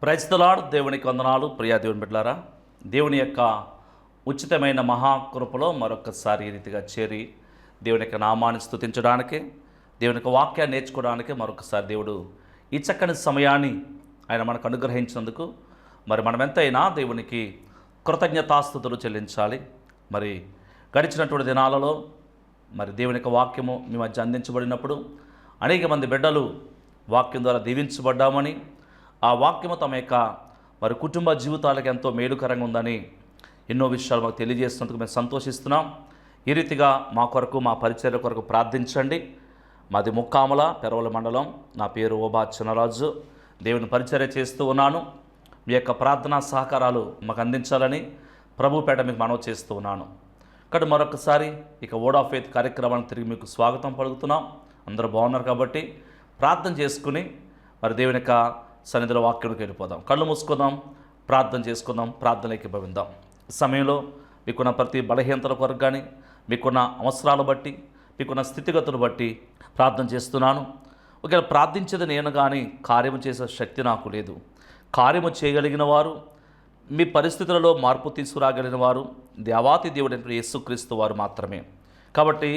Praise the lord. దేవునికి వందనాలు. ప్రియా దేవుని బిడ్డలారా, దేవుని యొక్క ఉచితమైన మహాకృపలో మరొకసారి ఈ రీతిగా చేరి దేవుని యొక్క నామాన్ని స్తుతించడానికి, దేవుని యొక్క వాక్యాన్ని నేర్చుకోవడానికి మరొకసారి దేవుడు ఈ చక్కని సమయాన్ని ఆయన మనకు అనుగ్రహించినందుకు మనం ఎంతైనా దేవునికి కృతజ్ఞతాస్తుతులు చెల్లించాలి. గడిచినటువంటి దినాలలో దేవుని యొక్క వాక్యము మీ మధ్య అందించబడినప్పుడు అనేక మంది బిడ్డలు వాక్యం ద్వారా దీవించబడ్డామని, ఆ వాక్యము తమ యొక్క కుటుంబ జీవితాలకు ఎంతో మేలుకరంగా ఉందని ఎన్నో విషయాలు మాకు తెలియజేసినందుకు మేము సంతోషిస్తున్నాం. ఈ రీతిగా మా కొరకు, మా పరిచర్య కొరకు ప్రార్థించండి. మాది ముక్కాముల పెరవల మండలం. నా పేరు ఓబా చినరాజు. దేవుని పరిచర్య చేస్తూ ఉన్నాను. మీ యొక్క ప్రార్థనా సహకారాలు మాకు అందించాలని ప్రభుపేట మీకు మనవి చేస్తూ ఉన్నాను. ఇక్కడ మరొకసారి వర్డ్ ఆఫ్ ఫెయిత్ కార్యక్రమాన్ని తిరిగి మీకు స్వాగతం పలుకుతున్నాం. అందరూ బాగున్నారు కాబట్టి ప్రార్థన చేసుకుని దేవుని యొక్క సన్నిధిలో వాక్యానికి వెళ్ళిపోదాం. కళ్ళు మూసుకుందాం, ప్రార్థన చేసుకుందాం, ప్రార్థనకి భవిద్దాం. ఈ సమయంలో మీకున్న ప్రతి బలహీనతల కొరకు కానీ, మీకున్న అవసరాలు బట్టి, మీకున్న స్థితిగతులు బట్టి ప్రార్థన చేస్తున్నాను. ఒకవేళ ప్రార్థించేది నేను కానీ కార్యము చేసే శక్తి నాకు లేదు. కార్యము చేయగలిగిన వారు, మీ పరిస్థితులలో మార్పు తీసుకురాగలిగిన వారు దేవాతి దేవుడైన యేసుక్రీస్తు వారు మాత్రమే. కాబట్టి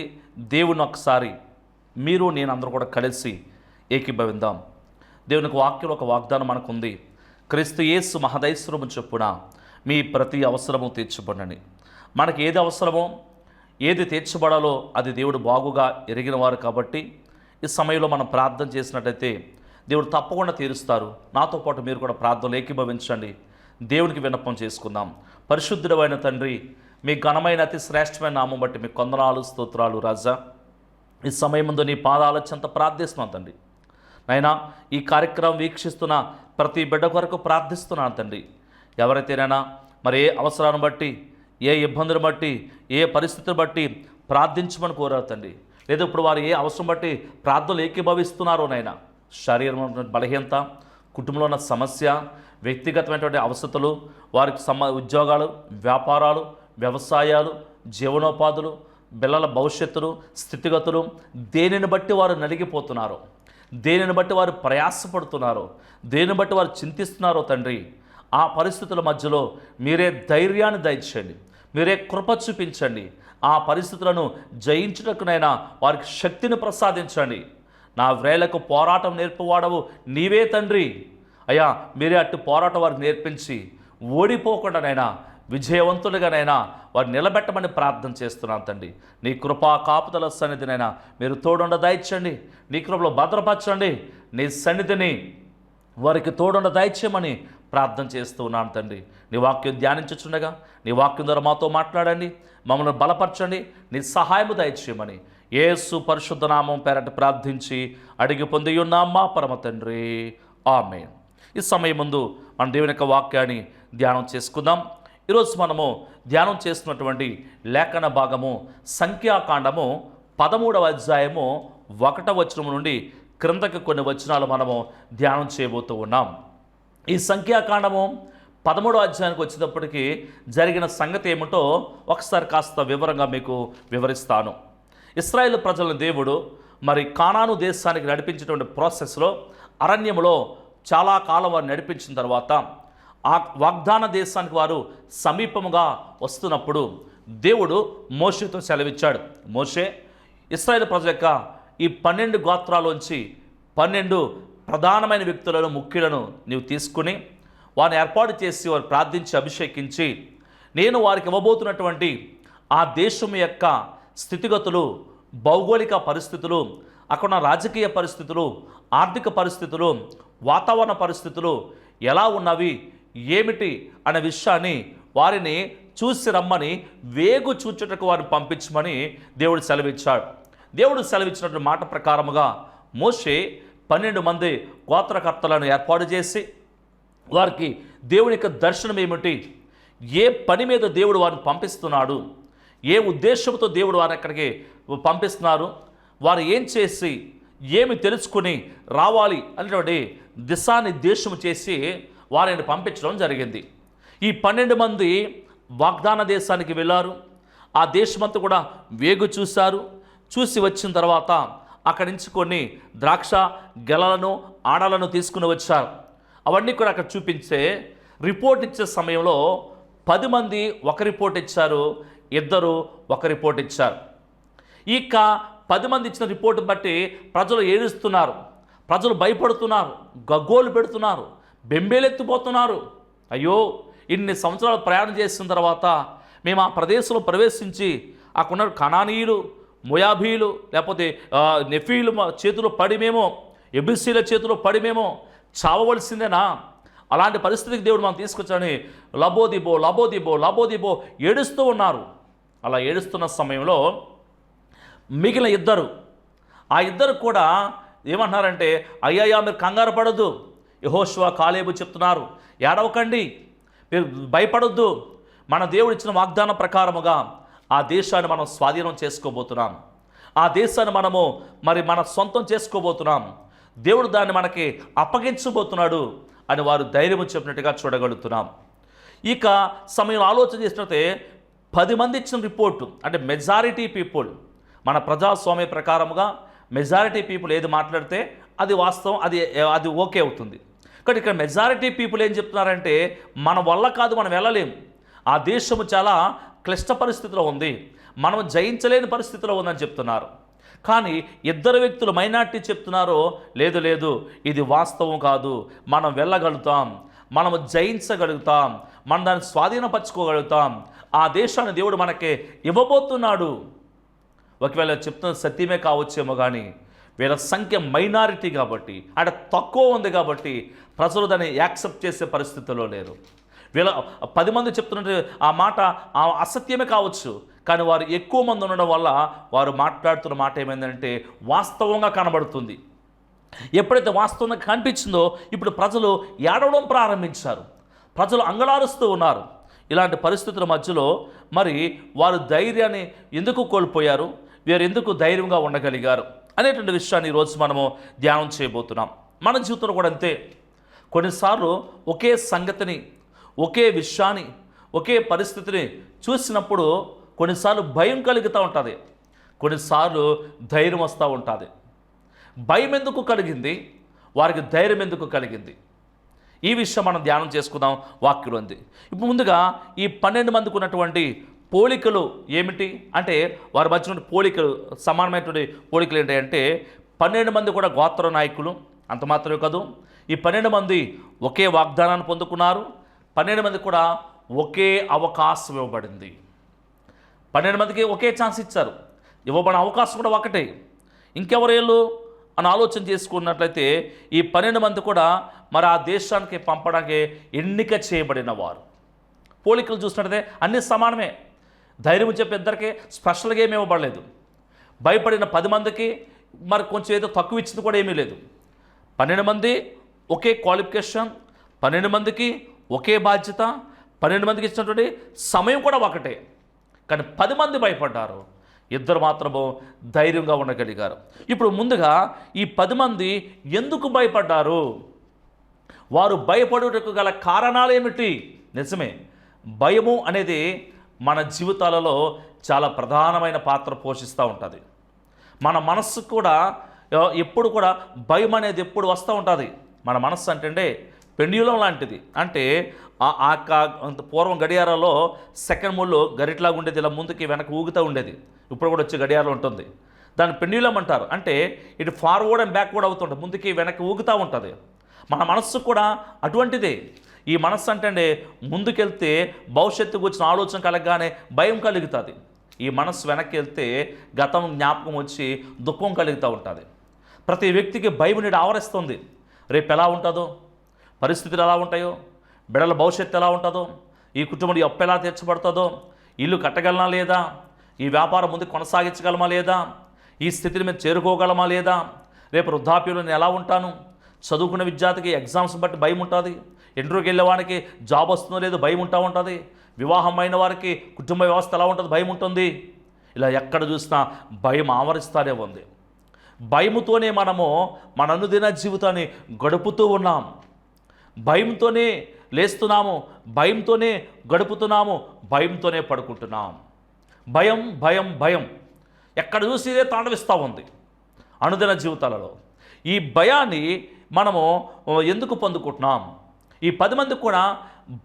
దేవుని ఒకసారి మీరు నేను అందరూ కూడా కలిసి ఏకీభవిద్దాం. దేవునికి వాక్యంలో ఒక వాగ్దానం మనకు ఉంది. క్రీస్తు యేసు మహదైశ్వరము చొప్పున మీ ప్రతి అవసరము తీర్చబడని. మనకి ఏది అవసరమో, ఏది తీర్చబడాలో అది దేవుడు బాగుగా ఎరిగినవారు. కాబట్టి ఈ సమయంలో మనం ప్రార్థన చేసినట్టయితే దేవుడు తప్పకుండా తీరుస్తారు. నాతో పాటు మీరు కూడా ప్రార్థనలు ఏకీభవించండి. దేవునికి విన్నపం చేసుకుందాం. పరిశుద్ధుడైన తండ్రి, మీ ఘనమైన అతి శ్రేష్టమైన నామం బట్టి మీకు వందనాలు, స్తోత్రాలు రాజా. ఈ సమయం ముందు నీ పాదాల చెంత ప్రార్థిస్తున్నాను తండ్రి. నైనా ఈ కార్యక్రమం వీక్షిస్తున్న ప్రతి బిడ్డ కొరకు ప్రార్థిస్తున్నాను తండ్రి. ఎవరైతేనైనా ఏ అవసరాన్ని బట్టి, ఏ ఇబ్బందులు బట్టి, ఏ పరిస్థితిని బట్టి ప్రార్థించమని కోరారు తండ్రి. లేదా ఇప్పుడు వారు ఏ అవసరం బట్టి ప్రార్థనలు ఏకీభవిస్తున్నారో నైనా, శరీరంలో బలహీనత, కుటుంబంలో ఉన్న సమస్య, వ్యక్తిగతమైనటువంటి అవసరాలు, వారికి ఉద్యోగాలు, వ్యాపారాలు, వ్యవసాయాలు, జీవనోపాధులు, పిల్లల భవిష్యత్తులు, స్థితిగతులు, దేనిని బట్టి వారు నలిగిపోతున్నారో, దేనిని బట్టి వారు ప్రయాసపడుతున్నారో, దేనిని బట్టి వారు చింతిస్తున్నారో తండ్రి, ఆ పరిస్థితుల మధ్యలో మీరే ధైర్యాన్ని దయచేయండి, మీరే కృప చూపించండి. ఆ పరిస్థితులను జయించుటకునైనా వారికి శక్తిని ప్రసాదించండి. నా వేళకు పోరాటం నేర్పువాడవు నీవే తండ్రి. అయ్యా, మీరే అట్టి పోరాటం వారికి నేర్పించి ఓడిపోకుండానైనా విజయవంతులుగానైనా వారు నిలబెట్టమని ప్రార్థన చేస్తున్నాను తండ్రి. నీ కృపా కాపుదల సన్నిధినైనా మీరు తోడుండ దయచండి. నీ కృపలో భద్రపరచండి. నీ సన్నిధిని వారికి తోడుండ దయచేయమని ప్రార్థన చేస్తూ ఉన్నాను తండ్రి. నీ వాక్యం ధ్యానించుచుండగా నీ వాక్యం ద్వారా మాతో మాట్లాడండి, మమ్మల్ని బలపరచండి, నీ సహాయము దయచేయమని యేసు పరిశుద్ధ నామం పేరట ప్రార్థించి అడిగి పొంది ఉన్నాం మా పరమ తండ్రి. ఆమేన్. ఈ సమయం ముందు మన దేవుని యొక్క వాక్యాన్ని ధ్యానం చేసుకుందాం. ఈరోజు మనము ధ్యానం చేస్తున్నటువంటి లేఖన భాగము సంఖ్యాకాండము 13వ అధ్యాయము 1వ వచనం నుండి క్రిందకి కొన్ని వచనాలు మనము ధ్యానం చేయబోతూ ఉన్నాం. ఈ సంఖ్యాకాండము 13వ అధ్యాయానికి వచ్చేటప్పటికి జరిగిన సంగతి ఏమిటో ఒకసారి కాస్త వివరంగా మీకు వివరిస్తాను. ఇశ్రాయేలు ప్రజలను దేవుడు కానాను దేశానికి నడిపించేటువంటి ప్రాసెస్లో అరణ్యములో చాలా కాలం వారు నడిపించిన తర్వాత ఆ వాగ్దాన దేశానికి వారు సమీపముగా వస్తున్నప్పుడు దేవుడు మోషేతో సెలవిచ్చాడు. మోషే, ఇశ్రాయేలు ప్రజల యొక్క ఈ 12 గోత్రాల్లోంచి 12 ప్రధానమైన వ్యక్తులను, ముఖ్యులను నీవు తీసుకుని వారిని ఏర్పాటు చేసి వారు ప్రార్థించి అభిషేకించి, నేను వారికి ఇవ్వబోతున్నటువంటి ఆ దేశం యొక్క స్థితిగతులు, భౌగోళిక పరిస్థితులు, అక్కడ రాజకీయ పరిస్థితులు, ఆర్థిక పరిస్థితులు, వాతావరణ పరిస్థితులు ఎలా ఉన్నవి, ఏమిటి అనే విషయాన్ని వారిని చూసి రమ్మని వేగు చూచుటకు వారిని పంపించమని దేవుడు సెలవిచ్చాడు. దేవుడు సెలవిచ్చినటువంటి మాట ప్రకారముగా మోషే 12 మంది గోత్రకర్తలను ఏర్పాటు చేసి వారికి దేవుని యొక్క దర్శనం ఏమిటి, ఏ పని మీద దేవుడు వారిని పంపిస్తున్నాడు, ఏ ఉద్దేశంతో దేవుడు వారిని అక్కడికి పంపిస్తున్నారు, వారు ఏం చేసి ఏమి తెలుసుకుని రావాలి అనేటువంటి దిశానిర్దేశం చేసి వారిని పంపించడం జరిగింది. ఈ 12 మంది వాగ్దాన దేశానికి వెళ్ళారు. ఆ దేశమంతా కూడా వేగు చూశారు. చూసి వచ్చిన తర్వాత అక్కడి నుంచి కొన్ని ద్రాక్ష గెలలను, ఆడలను తీసుకుని వచ్చారు. అవన్నీ కూడా అక్కడ చూపించే రిపోర్ట్ ఇచ్చే సమయంలో 10 మంది ఒక రిపోర్ట్ ఇచ్చారు, 2 ఒక రిపోర్ట్ ఇచ్చారు. ఇక 10 మంది ఇచ్చిన రిపోర్టు బట్టి ప్రజలు ఏడుస్తున్నారు, ప్రజలు భయపడుతున్నారు, గగ్గోలు పెడుతున్నారు, బెంబేలెత్తిపోతున్నారు. అయ్యో, ఇన్ని సంవత్సరాలు ప్రయాణం చేసిన తర్వాత మేము ఆ ప్రదేశంలో ప్రవేశించి అక్కడ కనానీయులు, మొయాబీలు, లేకపోతే నెఫీలు చేతిలో పడి మేము, ఎబిసీల చేతిలో పడి మేము చావవలసిందేనా? అలాంటి పరిస్థితికి దేవుడు మనం తీసుకొచ్చాడని లబోదిబో లబోదిబో లబోదిబో ఏడుస్తూ ఉన్నారు. అలా ఏడుస్తున్న సమయంలో మిగిలిన 2, ఆ 2 కూడా ఏమంటున్నారంటే, అయ్యయ్యా మీరు కంగారు పడొద్దు, యెహోషువ కాలేబు చెప్తున్నారు, ఏడవకండి, మీరు భయపడొద్దు, మన దేవుడు ఇచ్చిన వాగ్దానం ప్రకారముగా ఆ దేశాన్ని మనం స్వాధీనం చేసుకోబోతున్నాం, ఆ దేశాన్ని మనము మన సొంతం చేసుకోబోతున్నాం, దేవుడు దాన్ని మనకి అప్పగించబోతున్నాడు అని వారు ధైర్యం చెప్పినట్టుగా చూడగలుగుతున్నాం. ఇక సమయంలో ఆలోచన చేసినట్టే 10 మంది ఇచ్చిన రిపోర్టు, అంటే మెజారిటీ పీపుల్, మన ప్రజాస్వామ్య ప్రకారముగా మెజారిటీ పీపుల్ ఏది మాట్లాడితే అది వాస్తవం, అది ఓకే అవుతుంది. కానీ ఇక్కడ మెజారిటీ పీపుల్ ఏం చెప్తున్నారంటే, మన వల్ల కాదు, మనం వెళ్ళలేం, ఆ దేశము చాలా క్లిష్ట పరిస్థితిలో ఉంది, మనం జయించలేని పరిస్థితిలో ఉందని చెప్తున్నారు. కానీ 2 వ్యక్తులు మైనార్టీ చెప్తున్నారు, లేదు లేదు, ఇది వాస్తవం కాదు, మనం వెళ్ళగలుగుతాం, మనము జయించగలుగుతాం, మనం దాన్ని స్వాధీనపరచుకోగలుగుతాం, ఆ దేశాన్ని దేవుడు మనకి ఇవ్వబోతున్నాడు. ఒకవేళ చెప్తున్న సత్యమే కావచ్చేమో, కానీ వీళ్ళ సంఖ్య మైనారిటీ కాబట్టి, అంటే తక్కువ ఉంది కాబట్టి ప్రజలు దాన్ని యాక్సెప్ట్ చేసే పరిస్థితిలో లేరు. వీళ్ళ 10 మంది చెప్తున్నట్టు ఆ మాట అసత్యమే కావచ్చు, కానీ వారు ఎక్కువ మంది ఉండడం వల్ల వారు మాట్లాడుతున్న మాట ఏమైందంటే వాస్తవంగా కనబడుతుంది. ఎప్పుడైతే వాస్తవంగా కనిపించిందో ఇప్పుడు ప్రజలు ఏడవడం ప్రారంభించారు, ప్రజలు అంగలారుస్తూ ఉన్నారు. ఇలాంటి పరిస్థితుల మధ్యలో మరి వారు ధైర్యాన్ని ఎందుకు కోల్పోయారు, వీరు ఎందుకు ధైర్యంగా ఉండగలిగారు అనేటువంటి విషయాన్ని ఈరోజు మనము ధ్యానం చేయబోతున్నాం. మన జీవితంలో కూడా అంతే. కొన్నిసార్లు ఒకే సంగతిని, ఒకే విషయాన్ని, ఒకే పరిస్థితిని చూసినప్పుడు కొన్నిసార్లు భయం కలుగుతూ ఉంటుంది, కొన్నిసార్లు ధైర్యం వస్తూ ఉంటుంది. భయం ఎందుకు కలిగింది, వారికి ధైర్యం ఎందుకు కలిగింది, ఈ విషయం మనం ధ్యానం చేసుకుందాం. వాక్యం ఉంది. ఇప్పుడు ముందుగా ఈ 12 మందికి ఉన్నటువంటి పోలికలు ఏమిటి అంటే, వారి మధ్య పోలికలు, సమానమైనటువంటి పోలికలు ఏంటంటే 12 మంది కూడా గోత్ర నాయకులు. అంత మాత్రమే కాదు, ఈ 12 మంది ఒకే వాగ్దానాన్ని పొందుకున్నారు, 12 మంది కూడా ఒకే అవకాశం ఇవ్వబడింది. 12 మందికి ఒకే ఛాన్స్ ఇచ్చారు, ఇవ్వబడిన అవకాశం కూడా ఒకటే. ఇంకెవరేళ్ళు అని ఆలోచన చేసుకున్నట్లయితే ఈ 12 మంది కూడా మరి ఆ దేశానికి పంపడానికి ఎన్నిక చేయబడిన వారు. పోలికలు చూసినట్లయితే అన్నీ సమానమే. ధైర్యం చెప్పే ఇద్దరికి స్పెషల్గా ఏమి ఇవ్వబడలేదు. భయపడిన 10 మందికి మరి కొంచెం ఏదో తక్కువ ఇచ్చింది కూడా ఏమీ లేదు. 12 మంది ఒకే క్వాలిఫికేషన్, 12 మందికి ఒకే బాధ్యత, 12 మందికి ఇచ్చినటువంటి సమయం కూడా ఒకటే. కానీ 10 మంది భయపడ్డారు, 2 మాత్రము ధైర్యంగా ఉండగలిగారు. ఇప్పుడు ముందుగా ఈ 10 మంది ఎందుకు భయపడ్డారు, వారు భయపడుటకు గల కారణాలు ఏమిటి? నిజమే, భయము అనేది మన జీవితాలలో చాలా ప్రధానమైన పాత్ర పోషిస్తూ ఉంటుంది. మన మనస్సు కూడా ఎప్పుడు కూడా భయం అనేది ఎప్పుడు వస్తూ ఉంటుంది. మన మనస్సు అంటే పెండ్యులం లాంటిది. అంటే పూర్వం గడియారాల్లో సెకండ్ ముళ్ళు గరిట్లాగా ఉండేది, ఇలా ముందుకి వెనక ఊగుతూ ఉండేది. ఇప్పుడు కూడా వచ్చే గడియారం ఉంటుంది, దాన్ని పెండ్యులం అంటారు. అంటే ఇటు ఫార్వర్డ్ అండ్ బ్యాక్వర్డ్ అవుతుంటుంది, ముందుకి వెనక్కి ఊగుతూ ఉంటుంది. మన మనస్సు కూడా అటువంటిదే. ఈ మనస్సు అంటే ముందుకెళ్తే భవిష్యత్తుకు వచ్చిన ఆలోచన కలగగానే భయం కలుగుతుంది. ఈ మనస్సు వెనక్కి వెళ్తే గతం జ్ఞాపకం వచ్చి దుఃఖం కలుగుతూ ఉంటుంది. ప్రతి వ్యక్తికి భయం నీడు ఆవరిస్తుంది. రేపు ఎలా ఉంటుందో, పరిస్థితులు ఎలా ఉంటాయో, బిడ్డల భవిష్యత్తు ఎలా ఉంటుందో, ఈ కుటుంబం అప్పు ఎలా తీర్చబడుతుందో, ఇల్లు కట్టగలనా లేదా, ఈ వ్యాపారం ముందు కొనసాగించగలమా లేదా, ఈ స్థితిని మేము చేరుకోగలమా లేదా, రేపు వృద్ధాప్యంలో నేను ఎలా ఉంటాను, చదువుకున్న విద్యార్థికి ఎగ్జామ్స్ బట్టి భయం ఉంటుంది, ఇంటర్వ్యూకి వెళ్ళేవానికి జాబ్ వస్తుందో లేదో భయం ఉంటుంది, వివాహం అయిన వారికి కుటుంబ వ్యవస్థ ఎలా ఉంటుంది భయం ఉంటుంది. ఇలా ఎక్కడ చూసినా భయం ఆవరిస్తూనే ఉంది. భయముతోనే మనము మన అనుదిన జీవితాన్ని గడుపుతూ ఉన్నాం, భయంతోనే లేస్తున్నాము, భయంతోనే గడుపుతున్నాము, భయంతోనే పడుకుంటున్నాం. భయం భయం భయం ఎక్కడ చూసి ఇదే తాండవిస్తూ ఉంది అనుదిన జీవితాలలో. ఈ భయాన్ని మనము ఎందుకు పొందుకుంటున్నాం? ఈ 10 మంది కూడా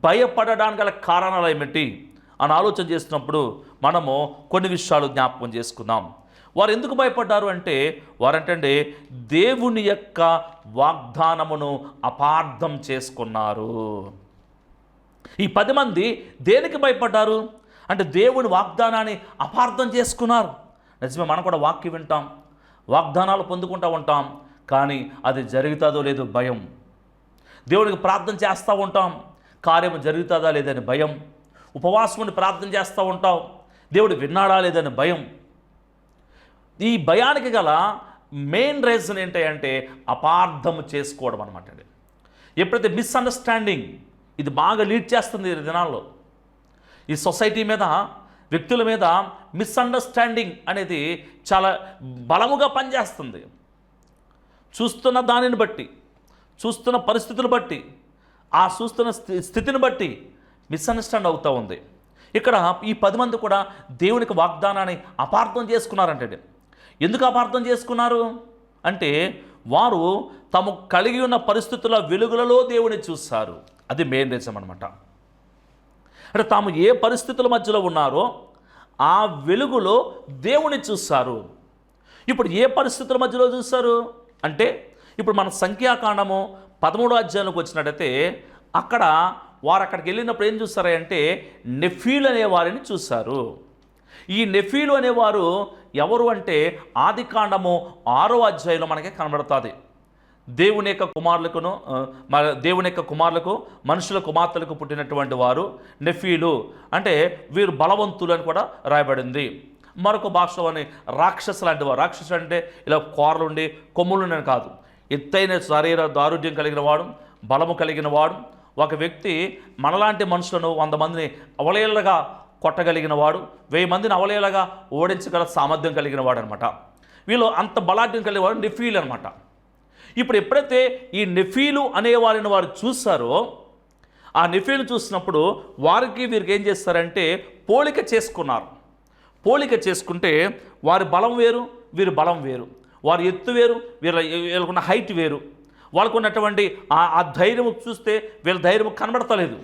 భయపడడానికి గల కారణాలు ఏమిటి అని ఆలోచన చేస్తున్నప్పుడు మనము కొన్ని విషయాలు జ్ఞాపకం చేసుకుందాం. వారు ఎందుకు భయపడ్డారు అంటే, వారంటే దేవుని యొక్క వాగ్దానమును అపార్థం చేసుకున్నారు. ఈ 10 మంది దేనికి భయపడ్డారు అంటే దేవుని వాగ్దానాన్ని అపార్థం చేసుకున్నారు. నిజమే, మనం కూడా వాక్యం వింటాం, వాగ్దానాలు పొందుకుంటూ ఉంటాం, కానీ అది జరుగుతుందో లేదో భయం. దేవునికి ప్రార్థన చేస్తూ ఉంటాం, కార్యం జరుగుతుందా లేదని భయం. ఉపవాసముని ప్రార్థన చేస్తూ ఉంటాం, దేవుడు విన్నాడా లేదని భయం. ఈ భయానికి గల మెయిన్ రీజన్ ఏంటంటే అపార్థం చేసుకోవడం అనమాట అండి. ఎప్పుడైతే మిస్అండర్స్టాండింగ్ ఇది బాగా లీడ్ చేస్తుంది ఈ దినాల్లో. ఈ సొసైటీ మీద, వ్యక్తుల మీద మిస్అండర్స్టాండింగ్ అనేది చాలా బలముగా పనిచేస్తుంది. చూస్తున్న దానిని బట్టి, చూస్తున్న పరిస్థితులు బట్టి, ఆ చూస్తున్న స్థితిని బట్టి మిస్అండర్స్టాండ్ అవుతూ ఉంది. ఇక్కడ ఈ 10 మంది కూడా దేవునికి వాగ్దానాన్ని అపార్థం చేసుకున్నారంటే, ఎందుకు అపార్థం చేసుకున్నారు అంటే, వారు తాము కలిగి ఉన్న పరిస్థితుల వెలుగులలో దేవుని చూస్తారు. అది మెయిన్ రీజన్ అనమాట. అంటే తాము ఏ పరిస్థితుల మధ్యలో ఉన్నారో ఆ వెలుగులో దేవుని చూస్తారు. ఇప్పుడు ఏ పరిస్థితుల మధ్యలో చూస్తారు అంటే, ఇప్పుడు మన సంఖ్యాకాండము 13వ అధ్యాయంలోకి వచ్చినట్టయితే అక్కడ వారు అక్కడికి వెళ్ళినప్పుడు ఏం చూస్తారంటే నెఫీలు అనే వారిని చూస్తారు. ఈ నెఫీలు అనేవారు ఎవరు అంటే ఆదికాండము 6వ అధ్యాయంలో మనకి కనబడుతుంది. దేవుని యొక్క కుమారులకు మనుషుల కుమార్తెలకు పుట్టినటువంటి వారు నెఫీలు, అంటే వీరు బలవంతులు అని కూడా రాయబడింది. మరొక భాషలోని రాక్షసు లాంటి వారు. రాక్షసులు అంటే ఇలా కోరలుండి కొమ్ములుండని కాదు, ఎత్తైన శరీర దారుఢ్యం కలిగిన వాడు, బలము కలిగిన వాడు. ఒక వ్యక్తి మనలాంటి మనుషులను 100 మందిని అవలేలగా కొట్టగలిగిన వాడు, 1000 మందిని అవలేలగా ఓడించగల సామర్థ్యం కలిగిన వాడు అనమాట. వీళ్ళు అంత బలాఢ్యం కలిగిన వాడు నెఫీలు అనమాట. ఇప్పుడు ఎప్పుడైతే ఈ నెఫీలు అనే వారిని వారు చూస్తారో, ఆ నెఫీలు చూసినప్పుడు వీరికి ఏం చేస్తారంటే పోలిక చేసుకున్నారు. పోలిక చేసుకుంటే వారి బలం వేరు, వీరి బలం వేరు, వారి ఎత్తు వేరు, వీళ్ళకున్న హైట్ వేరు, వాళ్ళకు ఉన్నటువంటి ఆ ధైర్యం చూస్తే వీళ్ళ ధైర్యం కనబడతలేదు.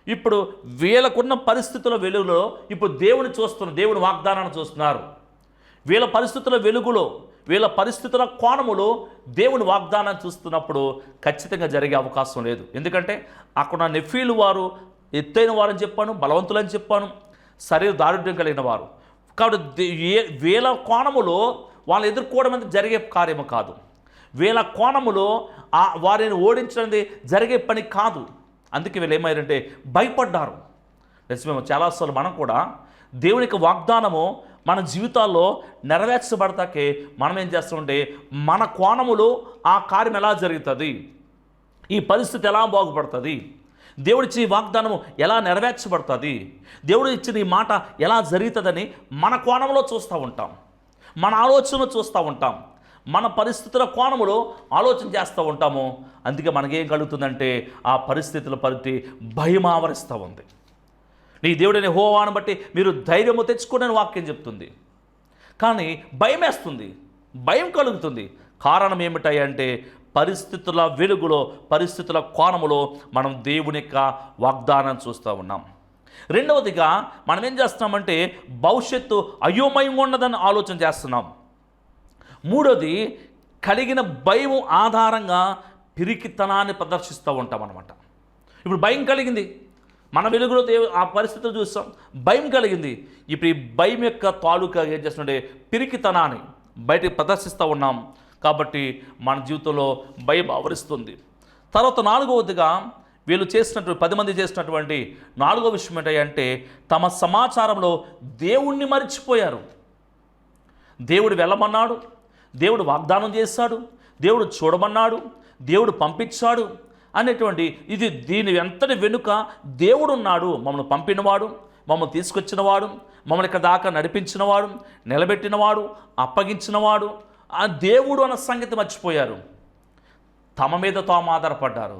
ఇప్పుడు వీళ్ళకున్న పరిస్థితుల వెలుగులో ఇప్పుడు దేవుని వాగ్దానాన్ని చూస్తున్నారు. వీళ్ళ పరిస్థితుల వెలుగులో, వీళ్ళ పరిస్థితుల కోణములో దేవుని వాగ్దానాన్ని చూస్తున్నప్పుడు ఖచ్చితంగా జరిగే అవకాశం లేదు. ఎందుకంటే అక్కడ నెఫీలు వారు ఎత్తైన వారని చెప్పాను, బలవంతులని చెప్పాను, శరీర దారుఢ్యం కలిగిన వారు. కాబట్టి వీళ్ళ కోణములో వాళ్ళు ఎదుర్కోవడం అనేది జరిగే కార్యము కాదు. వీళ్ళ కోణములో వారిని ఓడించడానికి జరిగే పని కాదు. అందుకే వీళ్ళు ఏమయ్యారంటే భయపడ్డారు. నిజమేమో, చాలాసార్లు మనం కూడా దేవునికి వాగ్దానము మన జీవితాల్లో నెరవేర్చబడతాకే మనం ఏం చేస్తామంటే మన కోణములో ఆ కార్యం ఎలా జరుగుతుంది, ఈ పరిస్థితి ఎలా బాగుపడుతుంది, దేవుడిచ్చిన ఈ వాగ్దానము ఎలా నెరవేర్చబడుతుంది, దేవుడు ఇచ్చిన ఈ మాట ఎలా జరుగుతుందని మన కోణంలో చూస్తూ ఉంటాం, మన ఆలోచనలు చూస్తూ ఉంటాం, మన పరిస్థితుల కోణములో ఆలోచన చేస్తూ ఉంటాము. అందుకే మనకేం కలుగుతుందంటే ఆ పరిస్థితుల పరిధి భయం ఆవరిస్తూ ఉంది. నీ దేవుడైన యెహోవాను బట్టి మీరు ధైర్యము తెచ్చుకోండి అని వాక్యం చెప్తుంది. కానీ భయం వేస్తుంది, భయం కలుగుతుంది. కారణం ఏమిటంటే పరిస్థితుల వెలుగులో, పరిస్థితుల కోణములో మనం దేవుని యొక్క వాగ్దానం చూస్తూ ఉన్నాం. రెండవదిగా మనం ఏం చేస్తున్నామంటే భవిష్యత్తు అయోమయంగా ఉన్నదని ఆలోచన చేస్తున్నాం. మూడోది కలిగిన భయం ఆధారంగా పిరికితనాన్ని ప్రదర్శిస్తూ ఉంటాం అన్నమాట. ఇప్పుడు భయం కలిగింది, మన వెలుగులో ఆ పరిస్థితులు చూస్తాం, భయం కలిగింది. ఇప్పుడు ఈ భయం యొక్క తాలూకా ఏం చేస్తుంటే పిరికితనాన్ని బయటికి ప్రదర్శిస్తూ ఉన్నాం. కాబట్టి మన జీవితంలో భయం ఆవరిస్తుంది. తర్వాత నాలుగవదిగా వీళ్ళు చేసినటువంటి 10 మంది చేసినటువంటి 4వ విషయం ఏంటంటే తమ సమాచారంలో దేవుణ్ణి మరిచిపోయారు. దేవుడు వెళ్ళమన్నాడు, దేవుడు వాగ్దానం చేశాడు, దేవుడు చూడమన్నాడు, దేవుడు పంపించాడు అనేటువంటి దీని ఎంతటి వెనుక దేవుడు ఉన్నాడు. మమ్మల్ని పంపినవాడు, మమ్మల్ని తీసుకొచ్చినవాడు, మమ్మల్ని ఇక్కడ దాకా నడిపించినవాడు, నిలబెట్టినవాడు, అప్పగించినవాడు, ఆ దేవుడు అన్న సంగతి మర్చిపోయారు. తమ మీద తాము ఆధారపడ్డారు.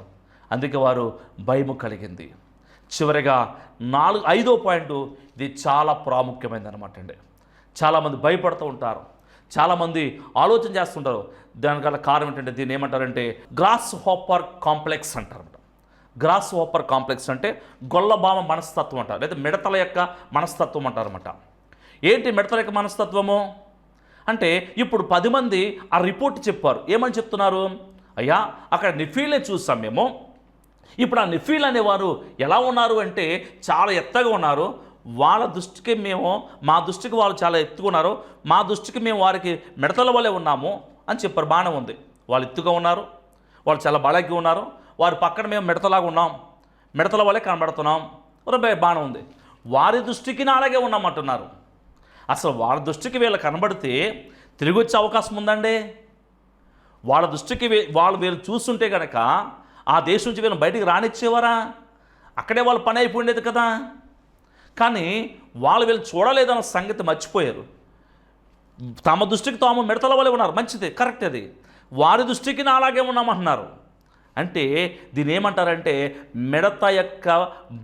అందుకే వారు భయము కలిగింది. చివరిగా 5వ పాయింట్, ఇది చాలా ప్రాముఖ్యమైనది అనమాట అండి. చాలామంది భయపడుతూ ఉంటారు. చాలామంది ఆలోచన చేస్తుంటారు. దానికన్నా కారణం ఏంటంటే దీన్ని ఏమంటారంటే గ్రాస్ హాపర్ కాంప్లెక్స్ అంటారు. గ్రాస్ హాపర్ కాంప్లెక్స్ అంటే గొల్లబామ మనస్తత్వం అంటారు, లేదా మిడతల యొక్క మనస్తత్వం అంటారన్నమాట. ఏంటి మిడతల యొక్క మనస్తత్వము అంటే, ఇప్పుడు 10 మంది ఆ రిపోర్ట్ చెప్పారు. ఏమని చెప్తున్నారు? అయ్యా అక్కడ నిఫీల్ని చూసాం మేము. ఇప్పుడు ఆ నిఫీల్ అనేవారు ఎలా ఉన్నారు అంటే చాలా ఎత్తగా ఉన్నారు. వాళ్ళ దృష్టికి మా దృష్టికి వాళ్ళు చాలా ఎత్తుగా ఉన్నారు, మా దృష్టికి మేము వారికి మిడతల వలె ఉన్నాము అని చెప్పారు. బాగానే ఉంది. వాళ్ళు ఎత్తుగా ఉన్నారు, వాళ్ళు చాలా బలగ్గా ఉన్నారు, వారి పక్కన మేము మిడతలాగా ఉన్నాం, మిడతల వలె కనబడుతున్నాం. బాగానే ఉంది. వారి దృష్టికి అలాగే ఉన్నామంటున్నారు. అసలు వాళ్ళ దృష్టికి వీళ్ళు కనబడితే తిరిగి వచ్చే అవకాశం ఉందండి? వాళ్ళ దృష్టికి వీళ్ళు చూస్తుంటే కనుక ఆ దేశం నుంచి వీళ్ళని బయటికి రానిచ్చేవారా? అక్కడే వాళ్ళ పని అయిపోయిండేది కదా. కానీ వీళ్ళు చూడలేదన్న సంగతి మర్చిపోయారు. తమ దృష్టికి తాము మిడతల వలె ఉన్నారు, మంచిదే, కరెక్ట్. అది వారి దృష్టికి అలాగే ఉన్నామంటున్నారు. అంటే దీని ఏమంటారంటే మిడత యొక్క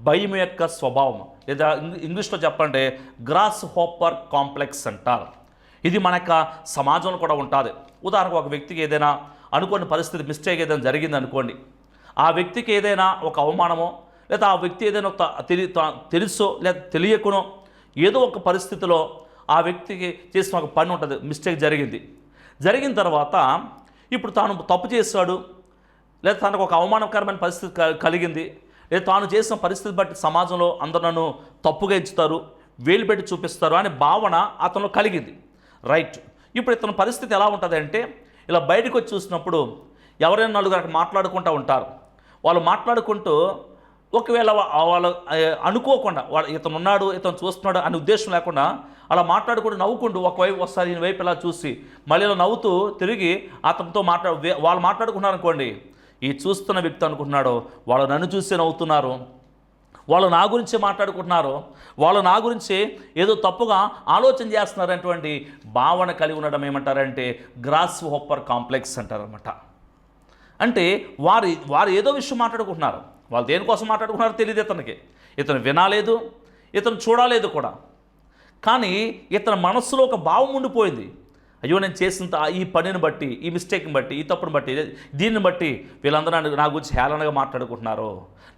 భయం యొక్క స్వభావం, లేదా ఇంగ్లీష్లో చెప్పాలంటే గ్రాస్ హాపర్ కాంప్లెక్స్ అంటారు. ఇది మన యొక్క సమాజంలో కూడా ఉంటుంది. ఉదాహరణకు ఒక వ్యక్తికి ఏదైనా అనుకోని పరిస్థితి, మిస్టేక్ ఏదైనా జరిగింది అనుకోండి, ఆ వ్యక్తికి ఏదైనా ఒక అవమానమో, లేదా ఆ వ్యక్తి ఏదైనా తెలుసో లేదా తెలియకునో ఏదో ఒక పరిస్థితిలో ఆ వ్యక్తికి చేసిన ఒక పని ఉంటుంది, మిస్టేక్ జరిగిన తర్వాత ఇప్పుడు తాను తప్పు చేశాడు, లేదా తనకు ఒక అవమానకరమైన పరిస్థితి కలిగింది, లేదా తాను చేసిన పరిస్థితి బట్టి సమాజంలో అందరూ నన్ను తప్పుగా ఎంచుతారు, వేలు పెట్టి చూపిస్తారు అనే భావన అతనిలో కలిగింది. రైట్. ఇప్పుడు ఇతని పరిస్థితి ఎలా ఉంటుంది అంటే, ఇలా బయటకు వచ్చి చూసినప్పుడు ఎవరైనా నలుగురు మాట్లాడుకుంటూ ఉంటారు. వాళ్ళు మాట్లాడుకుంటూ ఒకవేళ వాళ్ళు అనుకోకుండా ఇతను ఉన్నాడు, ఇతను చూస్తున్నాడు అనే ఉద్దేశం లేకుండా అలా మాట్లాడుకుంటూ నవ్వుకుంటూ ఒకసారి ఈయన వైపు ఇలా చూసి మళ్ళీ ఇలా నవ్వుతూ తిరిగి అతనితో వాళ్ళు మాట్లాడుకున్నారు అనుకోండి, ఈ చూస్తున్న వ్యక్తి అనుకుంటున్నాడు వాళ్ళు నన్ను చూసి నవ్వుతున్నారు, వాళ్ళు నా గురించే మాట్లాడుకుంటున్నారు, వాళ్ళు నా గురించి ఏదో తప్పుగా ఆలోచన చేస్తున్నారనేటువంటి భావన కలిగి ఉండడం ఏమంటారంటే గ్రాస్ హాపర్ కాంప్లెక్స్ అంటారనమాట. అంటే వారు ఏదో విషయం మాట్లాడుకుంటున్నారు, వాళ్ళు దేనికోసం మాట్లాడుకున్నారో తెలియదు ఇతనికి. ఇతను వినాలేదు, ఇతను చూడలేదు కూడా. కానీ ఇతని మనస్సులో ఒక భావం ఉండిపోయింది. అయ్యో నేను చేసిన ఈ పనిని బట్టి, ఈ మిస్టేక్ని బట్టి, ఈ తప్పుని బట్టి, దీన్ని బట్టి వీళ్ళందరూ నా గురించి హేళనగా మాట్లాడుకుంటున్నారు,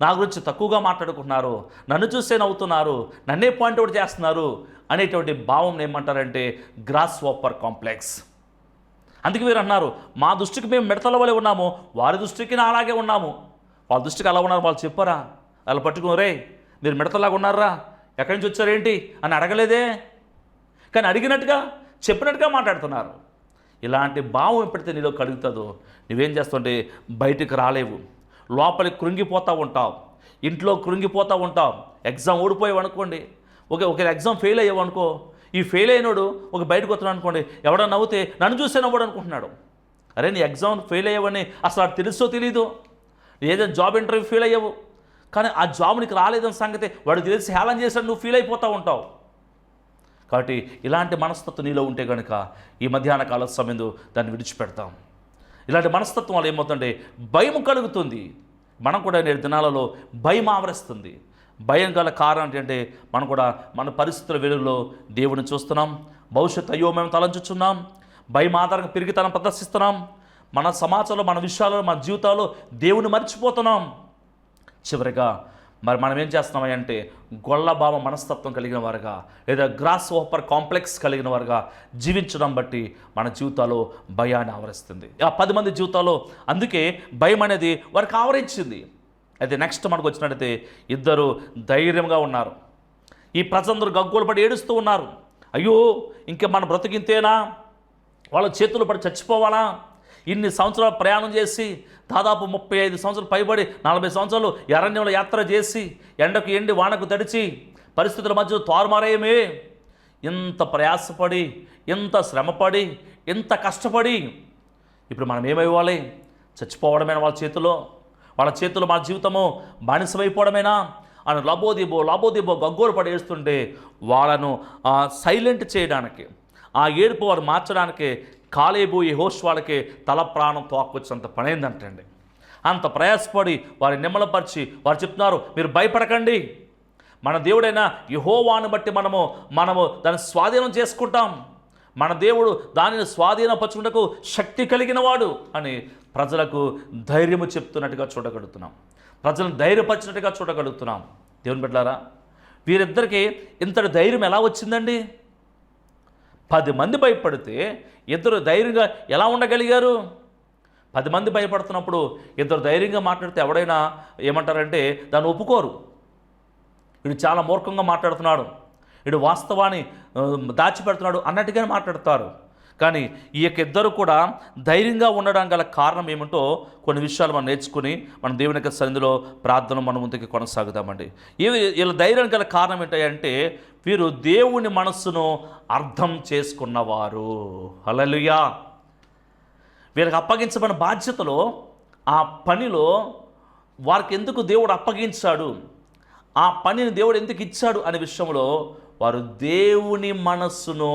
నా గురించి తక్కువగా మాట్లాడుకుంటున్నారు, నన్ను చూసే నవ్వుతున్నారు, నన్నే పాయింట్అవుట్ చేస్తున్నారు అనేటువంటి భావం ఏమంటారంటే గ్రాస్ హాపర్ కాంప్లెక్స్. అందుకే మీరు అన్నారు మా దృష్టికి మేము మిడతల వలె ఉన్నాము, వారి దృష్టికి అలాగే ఉన్నాము. వాళ్ళ దృష్టికి అలా ఉన్నారు, వాళ్ళు చెప్పారా? వాళ్ళు పట్టుకున్నారే మీరు మిడతలాగా ఉన్నారా, ఎక్కడి నుంచి వచ్చారేంటి అని అడగలేదే, కానీ అడిగినట్టుగా చెప్పినట్టుగా మాట్లాడుతున్నారు. ఇలాంటి భావం ఎప్పుడైతే నీలో కలుగుతుందో నువ్వేం చేస్తుంటే బయటికి రాలేవు, లోపలికి కృంగిపోతూ ఉంటావు, ఇంట్లో కృంగిపోతూ ఉంటావు. ఎగ్జామ్ ఓడిపోయావు అనుకోండి, ఒక ఎగ్జామ్ ఫెయిల్ అయ్యావు అనుకో, ఈ ఫెయిల్ అయినోడు ఒక బయటకు వస్తున్నాడు అనుకోండి, ఎవడో నవ్వుతే నన్ను చూసే నవ్వడు అనుకుంటున్నాడు. అరే నీ ఎగ్జామ్ ఫెయిల్ అయ్యావని అసలు అది తెలుసో తెలీదు, ఏదైనా జాబ్ ఇంటర్వ్యూ ఫెయిల్ అయ్యావు, కానీ ఆ జాబ్ నీకు రాలేదని సంగతి వాడు తెలిసి హేళన చేశాడు, నువ్వు ఫీల్ అయిపోతూ ఉంటావు. కాబట్టి ఇలాంటి మనస్తత్వం నీలో ఉంటే కనుక ఈ మధ్యాహ్న కాల సమయంలో దాన్ని విడిచిపెడతాం. ఇలాంటి మనస్తత్వం వల్ల ఏమవుతుందంటే భయం కలుగుతుంది. మనం కూడా నేటి దినాలలో భయం ఆవరిస్తుంది. భయం గల కారణం ఏంటంటే మనం కూడా మన పరిస్థితుల వెలుగులో దేవుడిని చూస్తున్నాం, భవిష్యత్తు అయ్యో మేము తలంచుచున్నాం, భయం ఆధారంగా పెరిగితనం ప్రదర్శిస్తున్నాం, మన సమాజంలో మన విషయాల్లో మన జీవితాల్లో దేవుని మర్చిపోతున్నాం. చివరిగా మరి మనం ఏం చేస్తున్నామంటే గొల్లభావ మనస్తత్వం కలిగిన వారుగా, లేదా గ్రాస్ హాపర్ కాంప్లెక్స్ కలిగిన వారుగా జీవించడం బట్టి మన జీవితాల్లో భయాన్ని ఆవరిస్తుంది. ఆ 10 మంది జీవితాల్లో అందుకే భయం అనేది వారికి ఆవరించింది. అయితే నెక్స్ట్ మనకు వచ్చినట్టయితే ఇద్దరు ధైర్యంగా ఉన్నారు. ఈ ప్రజలందరూ గగ్గోలు పడి ఏడుస్తూ ఉన్నారు. అయ్యో ఇంక మన బ్రతికింతేనా, వాళ్ళ చేతులు పడి చచ్చిపోవాలా, ఇన్ని సంవత్సరాలు ప్రయాణం చేసి దాదాపు 35 సంవత్సరాలు పైబడి 40 సంవత్సరాలు అరణ్యంలో యాత్ర చేసి ఎండకు ఎండి వానకు తడిచి పరిస్థితుల మధ్య తారుమారేమే, ఇంత ప్రయాసపడి, ఇంత శ్రమపడి, ఇంత కష్టపడి ఇప్పుడు మనం ఏమైవ్వాలి? చచ్చిపోవడమేనా వాళ్ళ చేతిలో మన జీవితము బానిసమైపోవడమేనా అని లాబోదిబో గగ్గోలు పడేస్తుంటే వాళ్ళను సైలెంట్ చేయడానికి, ఆ ఏడుపు వారు మార్చడానికి కాలేబు యెహోషువకి తల ప్రాణం తోక్కొచ్చినంత పని అయిందంటండి. అంత ప్రయాసపడి వారిని నిమ్మలపరిచి వారు చెప్తున్నారు మీరు భయపడకండి, మన దేవుడైన యెహోవాను బట్టి మనము దాన్ని స్వాధీనం చేసుకుంటాం, మన దేవుడు దానిని స్వాధీనపరచుటకు శక్తి కలిగినవాడు అని ప్రజలకు ధైర్యము చెప్తున్నట్టుగా చూడగలుగుతున్నాం. ప్రజలను ధైర్యపరిచినట్టుగా చూడగలుగుతున్నాం. దేవుని బిడ్డలారా, వీరిద్దరికీ ఇంతటి ధైర్యం ఎలా వచ్చిందండి? 10 మంది భయపడితే ఇద్దరు ధైర్యంగా ఎలా ఉండగలిగారు? 10 మంది భయపడుతున్నప్పుడు ఇద్దరు ధైర్యంగా మాట్లాడితే ఎవడైనా ఏమంటారంటే దాన్ని ఒప్పుకోరు. వీడు చాలా మూర్ఖంగా మాట్లాడుతున్నాడు, వీడు వాస్తవాన్ని దాచిపెడుతున్నాడు అన్నట్టుగానే మాట్లాడతారు. కానీ ఈ యొక్క ఇద్దరు కూడా ధైర్యంగా ఉండడానికి గల కారణం ఏమిటో కొన్ని విషయాలు మనం నేర్చుకుని మన దేవుని యొక్క సన్నిధిలో ప్రార్థన మన ముందుకి కొనసాగుదామండి. వీళ్ళ ధైర్యం గల కారణం ఏంటంటే వీరు దేవుని మనస్సును అర్థం చేసుకున్నవారు. హల్లెలూయా. వీళ్ళకి అప్పగించబడిన బాధ్యతలో, ఆ పనిలో వారికి ఎందుకు దేవుడు అప్పగించాడు, ఆ పనిని దేవుడు ఎందుకు ఇచ్చాడు అనే విషయంలో వారు దేవుని మనస్సును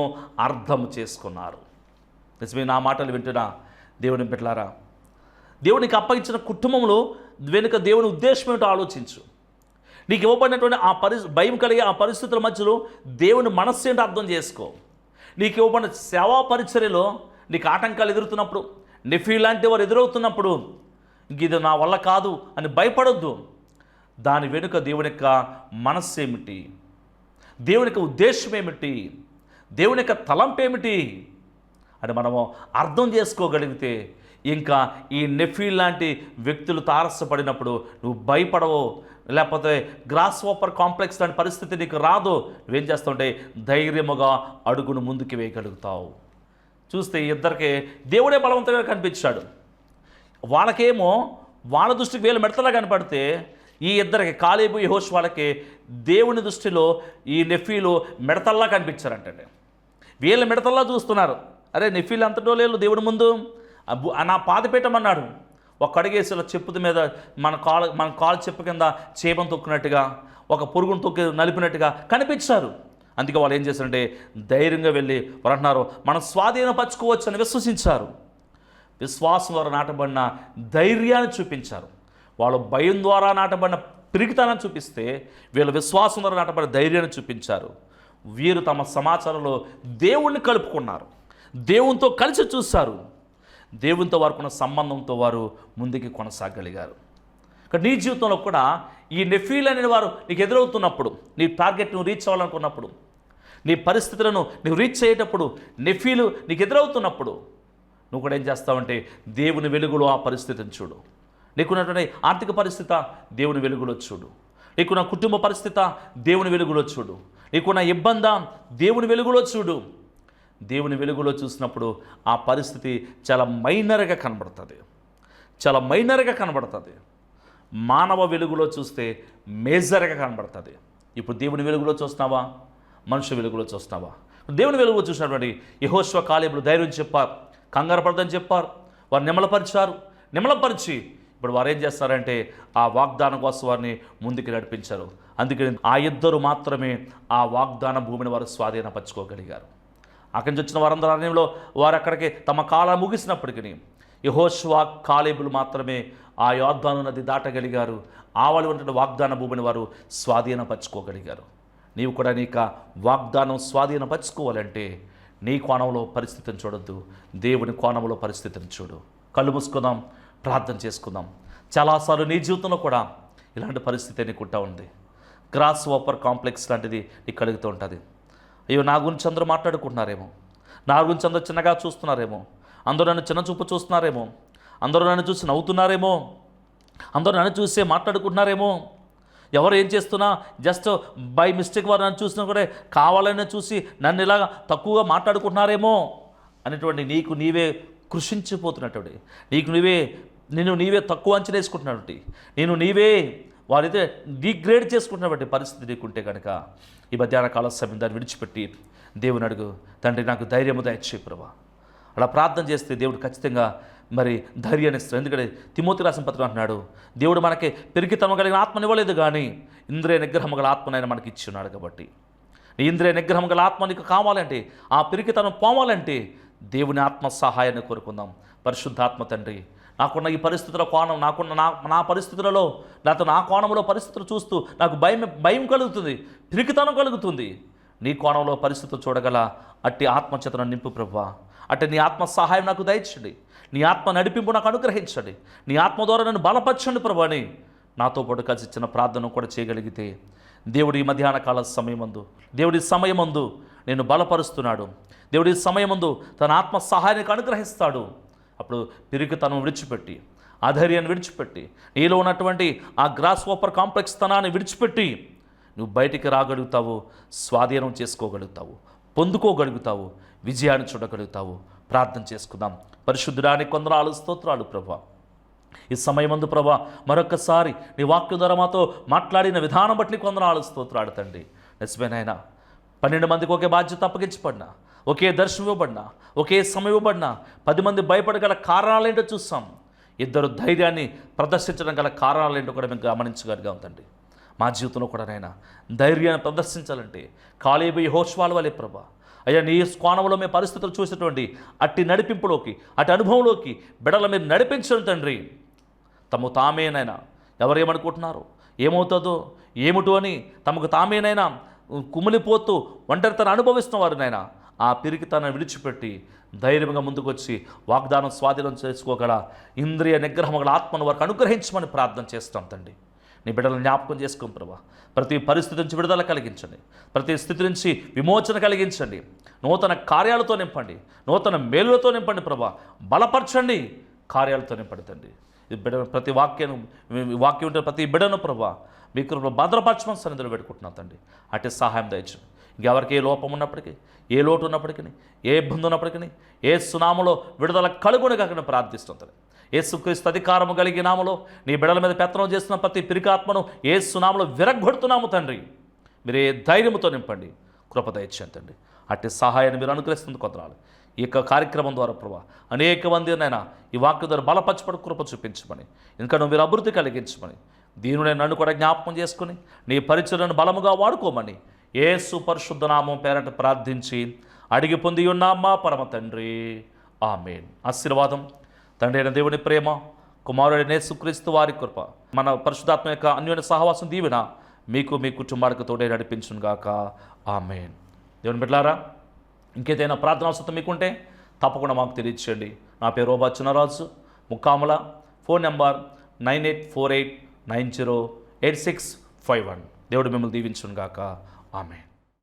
అర్థం చేసుకున్నారు. నిజమే, నా మాటలు వింటున్నా దేవుని బిడ్డలారా, దేవునికి అప్పగించిన కుటుంబంలో వెనుక దేవుని ఉద్దేశం ఏమిటో ఆలోచించు. నీకు ఇవ్వబడినటువంటి ఆ భయం కలిగే ఆ పరిస్థితుల మధ్యలో దేవుని మనస్సు ఏంటో అర్థం చేసుకో. నీకు ఇవ్వబడిన సేవా పరిచర్యలో నీకు ఆటంకాలు ఎదురుతున్నప్పుడు, నెఫీ లాంటి వారు ఎదురవుతున్నప్పుడు ఇంక ఇది నా వల్ల కాదు అని భయపడొద్దు. దాని వెనుక దేవుని యొక్క మనస్సు ఏమిటి, దేవుని యొక్క ఉద్దేశం ఏమిటి, దేవుని యొక్క తలంపు ఏమిటి అని మనము అర్థం చేసుకోగలిగితే ఇంకా ఈ నెఫీ లాంటి వ్యక్తులు తారసపడినప్పుడు నువ్వు భయపడవో, లేకపోతే గ్రాస్ ఓపర్ కాంప్లెక్స్ లాంటి పరిస్థితి నీకు రాదు. నువ్వేం చేస్తావంటే ధైర్యముగా అడుగును ముందుకు వేయగలుగుతావు. చూస్తే ఇద్దరికి దేవుడే బలవంతంగా కనిపించాడు. వాళ్ళకేమో వాళ్ళ దృష్టికి వీళ్ళు మెడతలా కనపడితే, ఈ ఇద్దరికి కాలేబు యెహోషువ వాళ్ళకి దేవుని దృష్టిలో ఈ నెఫీలు మెడతల్లా కనిపించారంటండి. వీళ్ళ మెడతల్లా చూస్తున్నారు. అరే నెఫీలు అంతటో లేదు దేవుడి ముందు, నా పాద పెట్టమన్నాడు. ఒక అడిగేసి చెప్పుల మీద మన కాలు చెప్పు కింద చేపను తొక్కినట్టుగా, ఒక పురుగును తొక్కి నలిపినట్టుగా కనిపించారు. అందుకే వాళ్ళు ఏం చేశారంటే ధైర్యంగా వెళ్ళి వారు అంటున్నారు మనం స్వాధీనపరచుకోవచ్చు అని విశ్వసించారు. విశ్వాసం ద్వారా నాటబడిన ధైర్యాన్ని చూపించారు. వాళ్ళు భయం ద్వారా నాటబడిన పిరికితనాన్ని చూపిస్తే వీళ్ళు విశ్వాసం ద్వారా నాటబడిన ధైర్యాన్ని చూపించారు. వీరు తమ సమాచారంలో దేవుణ్ణి కలుపుకున్నారు, దేవునితో కలిసి చూశారు, దేవునితో వారుకున్న సంబంధంతో వారు ముందుకు కొనసాగలిగారు. ఇక్కడ నీ జీవితంలో కూడా ఈ నెఫీలు అనే వారు నీకు ఎదురవుతున్నప్పుడు, నీ టార్గెట్ నువ్వు రీచ్ అవ్వాలనుకున్నప్పుడు, నీ పరిస్థితులను నువ్వు రీచ్ అయ్యేటప్పుడు, నెఫీలు నీకు ఎదురవుతున్నప్పుడు నువ్వు కూడా ఏం చేస్తావంటే దేవుని వెలుగులో ఆ పరిస్థితిని చూడు. నీకున్నటువంటి ఆర్థిక పరిస్థితి దేవుని వెలుగులో చూడు, నీకున్న కుటుంబ పరిస్థితి దేవుని వెలుగులో చూడు, నీకున్న ఇబ్బంది దేవుని వెలుగులో చూడు. దేవుని వెలుగులో చూసినప్పుడు ఆ పరిస్థితి చాలా మైనర్గా కనబడుతుంది, చాలా మైనర్గా కనబడుతుంది. మానవ వెలుగులో చూస్తే మేజర్గా కనబడుతుంది. ఇప్పుడు దేవుని వెలుగులో చూస్తున్నావా, మనుషు వెలుగులో చూస్తున్నావా? దేవుని వెలుగులో చూసినటువంటి యెహోషువ కాలేబులు ధైర్యం చెప్పారు, కంగారు పడదని చెప్పారు. వారు నిమ్మలపరిచి ఇప్పుడు వారు ఏం చేస్తారంటే ఆ వాగ్దానం కోసం వారిని ముందుకు నడిపించారు. అందుకని ఆ ఇద్దరు మాత్రమే ఆ వాగ్దాన భూమిని వారు స్వాధీనపరచుకోగలిగారు. అక్కడి నుంచి వచ్చిన వారందరూ అరణ్యంలో వారు అక్కడికి తమ కాలం ముగిసినప్పటికీ యెహోషువ కాలేబులు మాత్రమే ఆ యోర్దాను నది దాటగలిగారు. ఆవలి ఉంటున్న వాగ్దాన భూమిని వారు స్వాధీనపరచుకోగలిగారు. నీవు కూడా నీకు వాగ్దానం స్వాధీనపరచుకోవాలంటే నీ కోణంలో పరిస్థితిని చూడొద్దు, దేవుని కోణంలో పరిస్థితిని చూడు. కళ్ళు మూసుకుందాం, ప్రార్థన చేసుకుందాం. చాలాసార్లు నీ జీవితంలో కూడా ఇలాంటి పరిస్థితి నీకుంటా ఉంది. గ్రాస్ ఓపర్ కాంప్లెక్స్ లాంటిది నీకు కలుగుతూ ఉంటుంది. అయ్యో నా గురించి అందరూ మాట్లాడుకుంటున్నారేమో, నా గురించి అందరూ చిన్నగా చూస్తున్నారేమో, అందరూ నన్ను చిన్న చూపు చూస్తున్నారేమో, అందరూ నన్ను చూసి నవ్వుతున్నారేమో, అందరూ నన్ను చూసే మాట్లాడుకుంటున్నారేమో, ఎవరు ఏం చేస్తున్నా జస్ట్ బై మిస్టేక్ వారు నన్ను చూసినా కూడా కావాలనే చూసి నన్ను ఇలాగ తక్కువగా మాట్లాడుకుంటున్నారేమో అనేటువంటి నీకు నీవే కృషించిపోతున్నటువంటి, నిన్ను నీవే తక్కువ అంచనా వేసుకుంటున్నటువంటి, నీవే వారైతే డిగ్రేడ్ చేసుకుంటున్నటువంటి పరిస్థితి నీకుంటే కనుక ఈ మధ్యాహ్న కాల సమయం దాన్ని విడిచిపెట్టి దేవుని అడుగు, తండ్రి నాకు ధైర్యము దయచేయి ప్రభా. అలా ప్రార్థన చేస్తే దేవుడు ఖచ్చితంగా మరి ధైర్యాన్ని ఇస్తాడు. ఎందుకంటే తిమోతి రాసిన పత్రిక అంటున్నాడు, దేవుడు మనకి పెరిగితనం కలిగిన ఆత్మనివ్వలేదు కానీ ఇంద్రియ నిగ్రహం గల ఆత్మనైనా మనకి ఇచ్చి ఉన్నాడు. కాబట్టి నీ ఇంద్రియ నిగ్రహం గల ఆత్మ నీకు కావాలంటే, ఆ పెరిగితనం పోవాలంటే దేవుని ఆత్మ సహాయాన్ని కోరుకుందాం. పరిశుద్ధాత్మ తండ్రి, నాకున్న ఈ పరిస్థితుల కోణం, నా పరిస్థితులలో లేకపోతే నా కోణంలో పరిస్థితులు చూస్తూ నాకు భయం కలుగుతుంది, పిరికితనం కలుగుతుంది. నీ కోణంలో పరిస్థితులు చూడగల అట్టి ఆత్మచేతను నింపు ప్రభువా. అంటే నీ ఆత్మ సహాయం నాకు దయచండి, నీ ఆత్మ నడిపింపు నాకు అనుగ్రహించండి, నీ ఆత్మ ద్వారా నన్ను బలపరచండి ప్రభు అని నాతో పాటు కలిసి చిన్న ప్రార్థన కూడా చేయగలిగితే దేవుడి మధ్యాహ్న కాల సమయమందు, దేవుడి సమయమందు నేను బలపరుస్తున్నాడు. దేవుడి సమయమందు తన ఆత్మ సహాయానికి అనుగ్రహిస్తాడు. అప్పుడు పిరికితనం విడిచిపెట్టి, అధైర్యాన్ని విడిచిపెట్టి, నీలో ఉన్నటువంటి ఆ గ్రాస్ ఓపర్ కాంప్లెక్స్ తనాన్ని విడిచిపెట్టి నువ్వు బయటికి రాగలుగుతావు, స్వాధీనం చేసుకోగలుగుతావు, పొందుకోగలుగుతావు, విజయాన్ని చూడగలుగుతావు. ప్రార్థన చేసుకుందాం. పరిశుద్ధుడానికి కొందనాలు, స్తోత్రాలు ప్రభా. ఈ సమయమందు ప్రభా మరొకసారి నీ వాక్యం ద్వారా మాతో మాట్లాడిన విధానం బట్టి కొందనాలు, స్తోత్రాలు తండ్రి. నిజమేనాయన 12 మందికి ఒకే బాధ్యత అప్పగించబడినా, ఒకే దర్శనం ఇవ్వబడినా, ఒకే సమయం ఇవ్వబడినా 10 మంది భయపడగల కారణాలేంటో చూస్తాం. 2 ధైర్యాన్ని ప్రదర్శించడం గల కారణాలేంటో కూడా మేము గమనించగలిగాం తండ్రి. మా జీవితంలో కూడా నాయన ధైర్యాన్ని ప్రదర్శించాలంటే కాలేబు యెహోషువల వలె ప్రభా అయ్యా, నీ కోణంలో మేము పరిస్థితులు చూసినటువంటి అట్టి నడిపింపులోకి, అటు అనుభవంలోకి బిడ్డల మీరు నడిపించడం తండ్రి. తమ తామేనైనా ఎవరేమనుకుంటున్నారు, ఏమవుతుందో ఏమిటో అని తమకు తామేనైనా కుమిలిపోతూ ఒంటరితనం అనుభవిస్తున్న వారు నాయన ఆ పిరికితనాన్ని విడిచిపెట్టి ధైర్యంగా ముందుకు వచ్చి వాగ్దానం స్వాధీనం చేసుకోగల ఇంద్రియ నిగ్రహం గల ఆత్మను వారికి అనుగ్రహించమని ప్రార్థన చేస్తాం తండ్రి. నీ బిడ్డలను జ్ఞాపకం చేసుకోం ప్రభా. ప్రతి పరిస్థితి నుంచి విడుదల కలిగించండి, ప్రతి స్థితి నుంచి విమోచన కలిగించండి, నూతన కార్యాలతో నింపండి, నూతన మేలులతో నింపండి ప్రభా. బలపరచండి, కార్యాలతో నింపండి తండ్రి. ఈ బిడ్డ ప్రతి వాక్యం ఉంటే ప్రతి బిడ్డను ప్రభా మీకు భద్రపరచమని సన్నిధిలో పెట్టుకుంటున్నాను తండ్రి. అట్టి సహాయం దయచండి. ఇంకెవరికి ఏ లోపం ఉన్నప్పటికీ, ఏ లోటు ఉన్నప్పటికీ, ఏ ఇబ్బంది ఉన్నప్పటికీ యేసు నామములో విడుదల కలుగుని కాకుండా ప్రార్థిస్తుంది. యేసుక్రీస్తు అధికారము కలిగి నామలో నీ బిడ్డల మీద పెత్తనం చేస్తున్న ప్రతి పిరికాత్మను యేసు నామములో విరగొడుతున్నాము తండ్రి. మీరే ధైర్యంతో నింపండి, కృప దయచేయండి తండ్రి. అట్టి సహాయాన్ని మీరు అనుగ్రహిస్తుంది కొందరాలు. ఈ యొక్క కార్యక్రమం ద్వారా ప్రభా అనేక మందినైనా ఈ వాక్యం ద్వారా బలపరచబడి కృప చూపించమని, ఇంకా మీరు అభివృద్ధి కలిగించమని, దీనిని నన్ను కూడా జ్ఞాపకం చేసుకుని నీ పరిచయను బలముగా వాడుకోమని యేసు పరిశుద్ధ నామం పేరట ప్రార్థించి అడిగి పొంది ఉన్నామా పరమ తండ్రి. ఆమేన్. ఆశీర్వాదం తండ్రి అయిన దేవుని ప్రేమ, కుమారుడైన యేసుక్రీస్తు వారి కృప, మన పరిశుద్ధాత్మ యొక్క అన్యోన్య సహవాసం దీవెన మీకు మీ కుటుంబానికి తోడే నడిపించును గాక. ఆమేన్. దేవుని బిడ్డలారా, ఇంకేదైనా ప్రార్థన అవసరం మీకుంటే తప్పకుండా మాకు తెలియచేయండి. నా పేరు రోబా చిన్నరాజు, ముక్కాముల. Phone number 9848908651. దేవుడు మిమ్మల్ని దీవించును గాక. ఆమేన్.